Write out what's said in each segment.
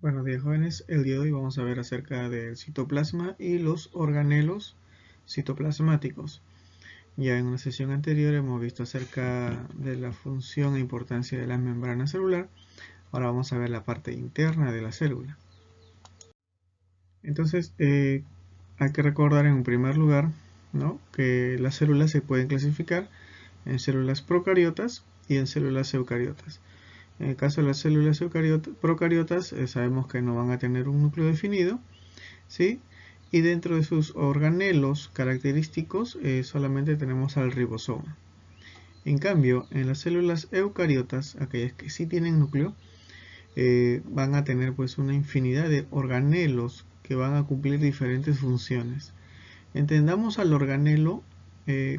Buenos días, jóvenes. El día de hoy vamos a ver acerca del citoplasma y los organelos citoplasmáticos. Ya en una sesión anterior hemos visto acerca de la función e importancia de la membrana celular. Ahora vamos a ver la parte interna de la célula. Entonces, hay que recordar en un primer lugar, ¿no?, que las células se pueden clasificar en células procariotas y en células eucariotas. En el caso de las células procariotas, sabemos que no van a tener un núcleo definido, ¿sí? Y dentro de sus organelos característicos solamente tenemos al ribosoma. En cambio, en las células eucariotas, aquellas que sí tienen núcleo, van a tener pues una infinidad de organelos que van a cumplir diferentes funciones. Entendamos al organelo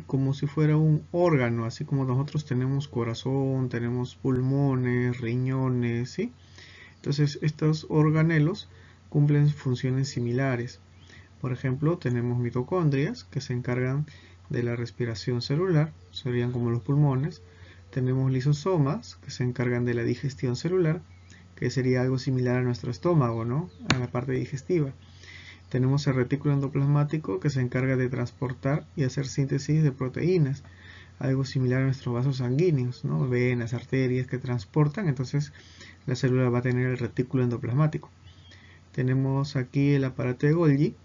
como si fuera un órgano, así como nosotros tenemos corazón, tenemos pulmones, riñones, ¿sí? Entonces estos organelos cumplen funciones similares. Por ejemplo, tenemos mitocondrias que se encargan de la respiración celular, serían como los pulmones. Tenemos lisosomas que se encargan de la digestión celular, que sería algo similar a nuestro estómago, ¿no?, a la parte digestiva. Tenemos el retículo endoplasmático que se encarga de transportar y hacer síntesis de proteínas, algo similar a nuestros vasos sanguíneos, ¿no?, venas, arterias que transportan. Entonces la célula va a tener el retículo endoplasmático. Tenemos aquí el aparato de Golgi,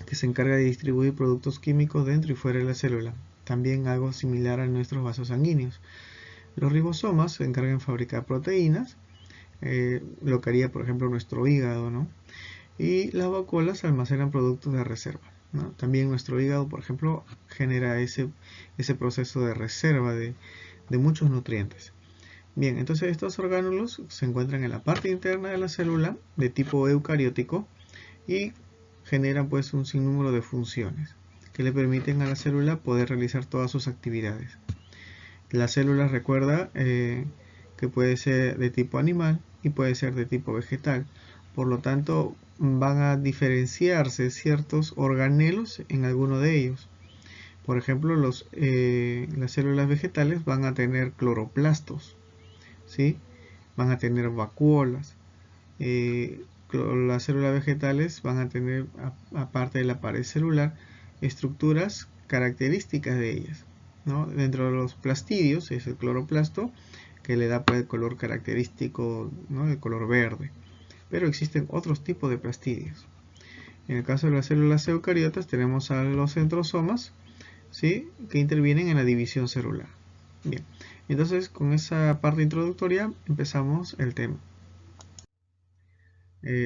que se encarga de distribuir productos químicos dentro y fuera de la célula, también algo similar a nuestros vasos sanguíneos. Los ribosomas se encargan de fabricar proteínas, lo que haría por ejemplo nuestro hígado, ¿no? Y las vacuolas almacenan productos de reserva, ¿no? También nuestro hígado, por ejemplo, genera ese proceso de reserva de muchos nutrientes. Bien, entonces estos orgánulos se encuentran en la parte interna de la célula de tipo eucariótico y generan pues un sinnúmero de funciones que le permiten a la célula poder realizar todas sus actividades. La célula, recuerda, que puede ser de tipo animal y puede ser de tipo vegetal. Por lo tanto, van a diferenciarse ciertos organelos en alguno de ellos. Por ejemplo, las células vegetales van a tener cloroplastos, ¿sí? Van a tener vacuolas. Las células vegetales van a tener, aparte de la pared celular, estructuras características de ellas, ¿no? Dentro de los plastidios es el cloroplasto, que le da pues, el color característico, ¿no?, el color verde. Pero existen otros tipos de plastidios. En el caso de las células eucariotas tenemos a los centrosomas, ¿sí?, que intervienen en la división celular. Bien, entonces con esa parte introductoria empezamos el tema.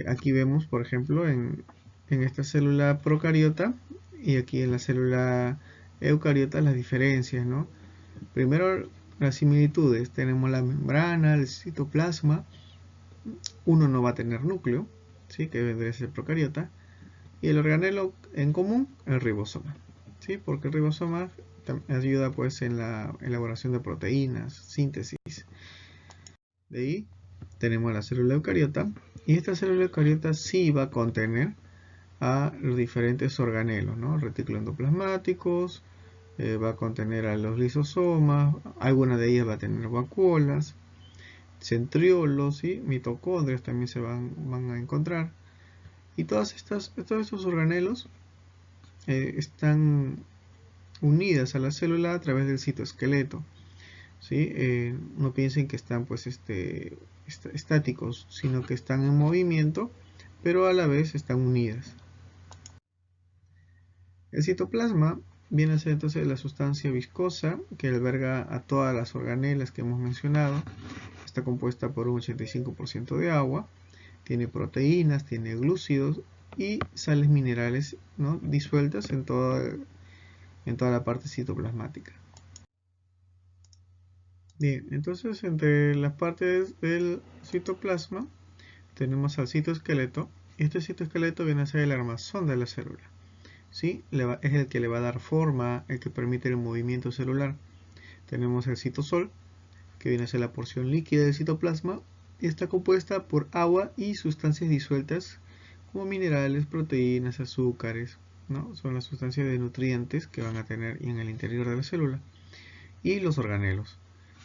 Aquí vemos, por ejemplo, en esta célula procariota y aquí en la célula eucariota las diferencias, ¿no? Primero, las similitudes. Tenemos la membrana, el citoplasma. Uno no va a tener núcleo, ¿sí?, que vendría a ser procariota. Y el organelo en común, el ribosoma, ¿sí?, porque el ribosoma ayuda pues en la elaboración de proteínas, síntesis. De ahí tenemos la célula eucariota, y esta célula eucariota sí va a contener a los diferentes organelos, ¿no?, retículos endoplasmáticos, va a contener a los lisosomas, alguna de ellas va a tener vacuolas, centriolos y mitocondrias también se van a encontrar. Y todos estos organelos están unidas a la célula a través del citoesqueleto, ¿sí? No piensen que están pues estáticos, sino que están en movimiento, pero a la vez están unidas. El citoplasma viene a ser entonces la sustancia viscosa que alberga a todas las organelas que hemos mencionado. Está compuesta por un 85% de agua, tiene proteínas, tiene glúcidos y sales minerales, ¿no?, disueltas en toda la parte citoplasmática. Bien, entonces entre las partes del citoplasma tenemos al citoesqueleto. Este citoesqueleto viene a ser el armazón de la célula, ¿sí? Es el que le va a dar forma, el que permite el movimiento celular. Tenemos el citosol, que viene a ser la porción líquida del citoplasma, y está compuesta por agua y sustancias disueltas como minerales, proteínas, azúcares, ¿no? Son las sustancias de nutrientes que van a tener en el interior de la célula. Y los organelos.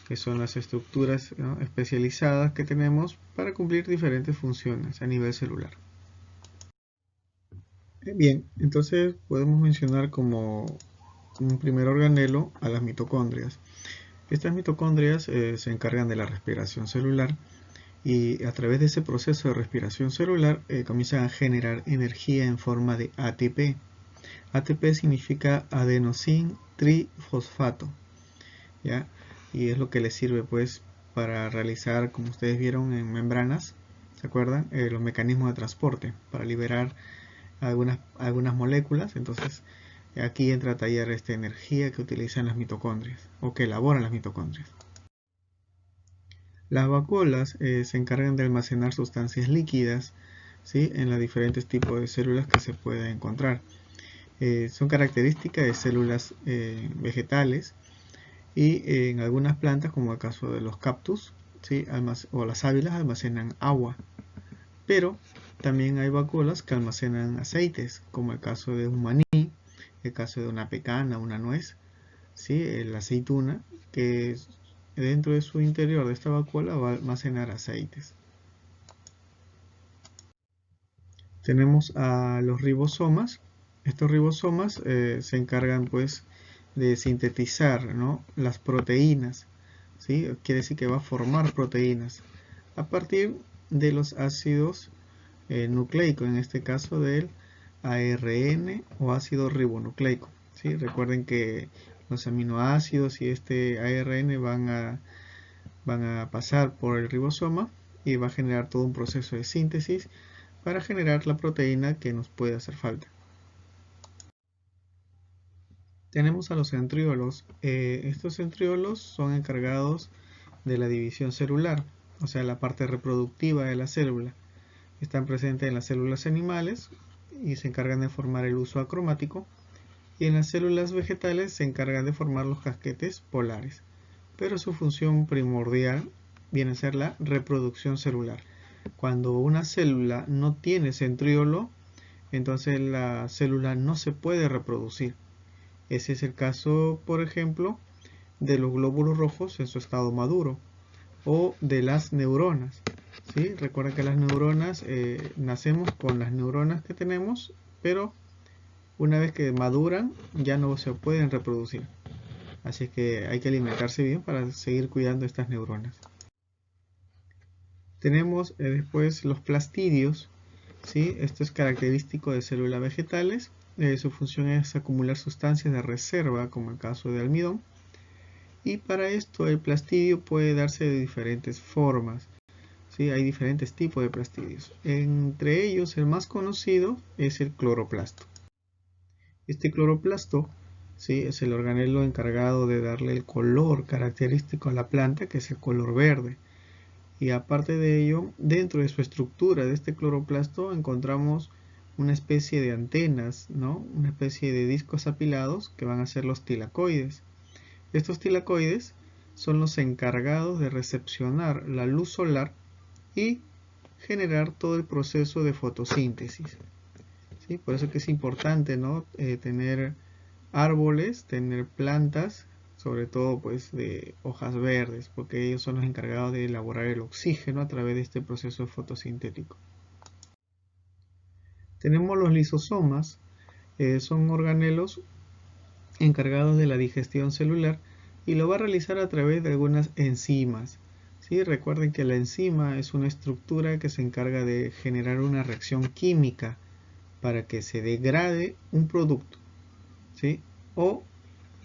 que son las estructuras, ¿no?, especializadas que tenemos para cumplir diferentes funciones a nivel celular. Bien, entonces podemos mencionar como un primer organelo a las mitocondrias. Estas mitocondrias se encargan de la respiración celular y a través de ese proceso de respiración celular comienzan a generar energía en forma de ATP. ATP significa adenosín trifosfato, ¿ya? Y es lo que les sirve pues para realizar, como ustedes vieron en membranas, ¿se acuerdan? Los mecanismos de transporte para liberar algunas moléculas. Entonces aquí entra a tallar esta energía que utilizan las mitocondrias o que elaboran las mitocondrias. Las vacuolas se encargan de almacenar sustancias líquidas, ¿sí?, en los diferentes tipos de células que se pueden encontrar. Son características de células vegetales y en algunas plantas, como el caso de los cactus, ¿sí?, o las sábilas, almacenan agua. Pero también hay vacuolas que almacenan aceites, como el caso de un maní, el caso de una pecana, una nuez, ¿sí?, la aceituna, que dentro de su interior de esta vacuola va a almacenar aceites. Tenemos a los ribosomas. Estos ribosomas se encargan pues de sintetizar, ¿no?, las proteínas, ¿sí? Quiere decir que va a formar proteínas a partir de los ácidos nucleicos, en este caso del ARN o ácido ribonucleico, ¿sí? Recuerden que los aminoácidos y este ARN van a pasar por el ribosoma y va a generar todo un proceso de síntesis para generar la proteína que nos puede hacer falta. Tenemos a los centriolos. Estos centriolos son encargados de la división celular, o sea, la parte reproductiva de la célula. Están presentes en las células animales y se encargan de formar el uso acromático, y en las células vegetales se encargan de formar los casquetes polares. Pero su función primordial viene a ser la reproducción celular. Cuando una célula no tiene centriolo, entonces la célula no se puede reproducir. Ese es el caso, por ejemplo, de los glóbulos rojos en su estado maduro o de las neuronas, ¿sí? Recuerda que las neuronas, nacemos con las neuronas que tenemos, pero una vez que maduran ya no se pueden reproducir. Así que hay que alimentarse bien para seguir cuidando estas neuronas. Tenemos después los plastidios, ¿sí? Esto es característico de células vegetales. Su función es acumular sustancias de reserva, como el caso de almidón. Y para esto el plastidio puede darse de diferentes formas, ¿sí? Hay diferentes tipos de plastidios. Entre ellos, el más conocido es el cloroplasto. Este cloroplasto, ¿sí?, es el organelo encargado de darle el color característico a la planta, que es el color verde. Y aparte de ello, dentro de su estructura de este cloroplasto encontramos una especie de antenas, ¿no?, una especie de discos apilados que van a ser los tilacoides. Estos tilacoides son los encargados de recepcionar la luz solar y generar todo el proceso de fotosíntesis, ¿sí? Por eso que es importante, ¿no?, tener árboles, tener plantas, sobre todo pues de hojas verdes, porque ellos son los encargados de elaborar el oxígeno a través de este proceso fotosintético. Tenemos los lisosomas, son organelos encargados de la digestión celular y lo va a realizar a través de algunas enzimas, ¿sí? Recuerden que la enzima es una estructura que se encarga de generar una reacción química para que se degrade un producto, ¿sí?, o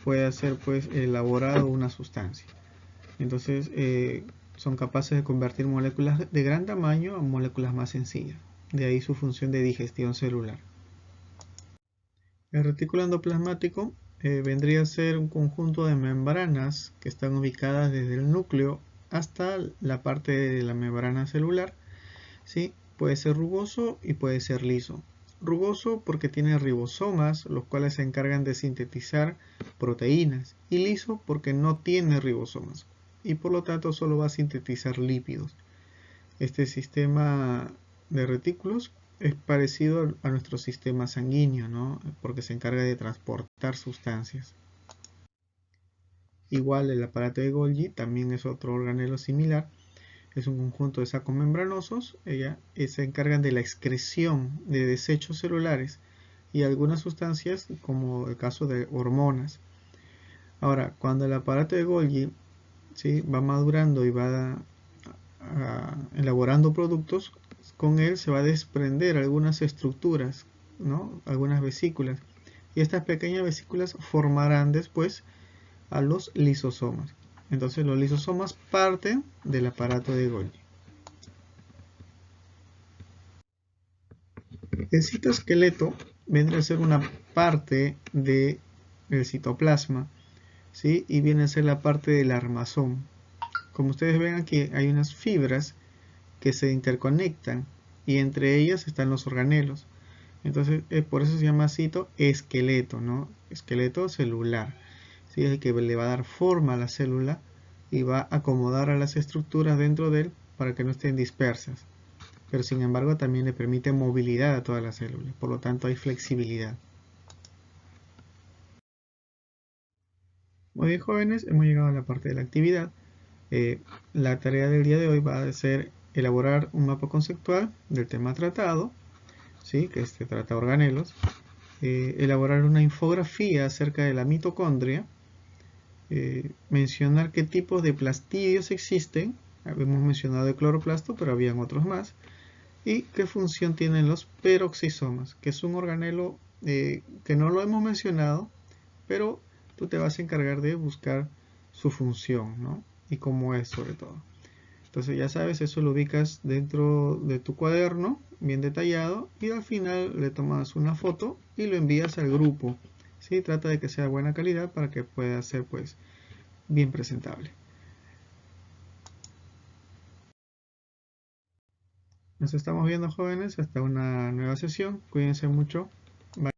puede ser pues elaborado una sustancia. Entonces son capaces de convertir moléculas de gran tamaño a moléculas más sencillas. De ahí su función de digestión celular. El retículo endoplasmático vendría a ser un conjunto de membranas que están ubicadas desde el núcleo hasta la parte de la membrana celular, ¿sí? Puede ser rugoso y puede ser liso. Rugoso porque tiene ribosomas, los cuales se encargan de sintetizar proteínas, y liso porque no tiene ribosomas y por lo tanto solo va a sintetizar lípidos. Este sistema de retículos es parecido a nuestro sistema sanguíneo, ¿no?, porque se encarga de transportar sustancias. Igual el aparato de Golgi también es otro organelo similar. Es un conjunto de sacos membranosos. Se encargan de la excreción de desechos celulares y algunas sustancias, como el caso de hormonas. Ahora, cuando el aparato de Golgi, ¿sí?, va madurando y va elaborando productos, con él se va a desprender algunas estructuras, ¿no?, algunas vesículas. Y estas pequeñas vesículas formarán después a los lisosomas. Entonces los lisosomas parten del aparato de Golgi. El citoesqueleto vendría a ser una parte del citoplasma, ¿sí?, y viene a ser la parte del armazón. Como ustedes ven aquí, hay unas fibras que se interconectan y entre ellas están los organelos. Entonces, por eso se llama citoesqueleto, ¿no? Esqueleto celular. ¿Sí? Es el que le va a dar forma a la célula y va a acomodar a las estructuras dentro de él para que no estén dispersas. Pero sin embargo también le permite movilidad a todas las células, por lo tanto hay flexibilidad. Muy bien, jóvenes, hemos llegado a la parte de la actividad. La tarea del día de hoy va a ser elaborar un mapa conceptual del tema tratado, ¿sí?, que trata organelos, elaborar una infografía acerca de la mitocondria, mencionar qué tipos de plastidios existen. Hemos mencionado el cloroplasto, pero habían otros más. Y qué función tienen los peroxisomas, que es un organelo que no lo hemos mencionado, pero tú te vas a encargar de buscar su función, ¿no?, y cómo es sobre todo. Entonces ya sabes, eso lo ubicas dentro de tu cuaderno, bien detallado, y al final le tomas una foto y lo envías al grupo. ¿Sí? Trata de que sea de buena calidad para que pueda ser pues bien presentable. Nos estamos viendo, jóvenes, hasta una nueva sesión. Cuídense mucho.